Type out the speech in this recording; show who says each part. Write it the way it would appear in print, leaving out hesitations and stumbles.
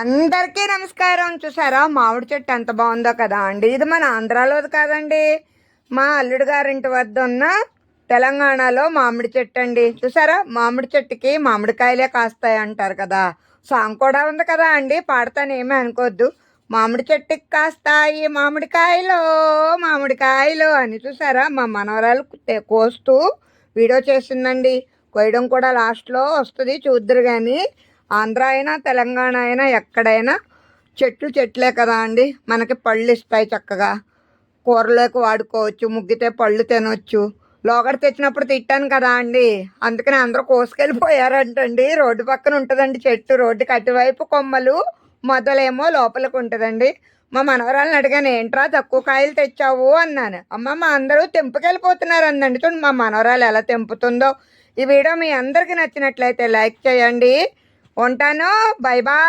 Speaker 1: అందరికీ నమస్కారం. చూసారా మామిడి చెట్టు ఎంత బాగుందో కదా అండి. ఇది మన ఆంధ్రాలోది కాదండి, మా అల్లుడు గారింటి వద్ద ఉన్న తెలంగాణలో మామిడి చెట్టు అండి. చూసారా మామిడి చెట్టుకి మామిడికాయలే కాస్తాయి అంటారు కదా. సాంగ్ కూడా ఉంది కదా అండి, పాడతాను ఏమీ అనుకోవద్దు. మామిడి చెట్టుకి కాస్తాయి మామిడికాయలు మామిడికాయలు అని. చూసారా మా మనవరాలు కోస్తూ వీడియో చేసిందండి. కోయడం కూడా లాస్ట్లో వస్తుంది, చూద్దరు. కానీ ఆంధ్ర అయినా తెలంగాణ అయినా ఎక్కడైనా చెట్లే కదా అండి. మనకి పళ్ళు ఇస్తాయి, చక్కగా కూరలోకి వాడుకోవచ్చు, ముగ్గితే పళ్ళు తినవచ్చు. లోగడ తెచ్చినప్పుడు తిట్టాను కదా అండి, అందుకని అందరూ కోసుకెళ్ళిపోయారంటండి. రోడ్డు పక్కన ఉంటుందండి చెట్టు, రోడ్డుకి అటువైపు కొమ్మలు, మొదలేమో లోపలికి ఉంటుందండి. మా మనవరాలను అడిగాను, ఏంట్రా తక్కువ కాయలు తెచ్చావు అన్నాను. అమ్మ మా అందరూ తెంపుకెళ్ళిపోతున్నారు అందండి. చూడండి మా మనవరాలు ఎలా తెంపుతుందో. ఈ వీడియో మీ అందరికీ నచ్చినట్లయితే లైక్ చేయండి. ఉంటాను, బై బాయ్.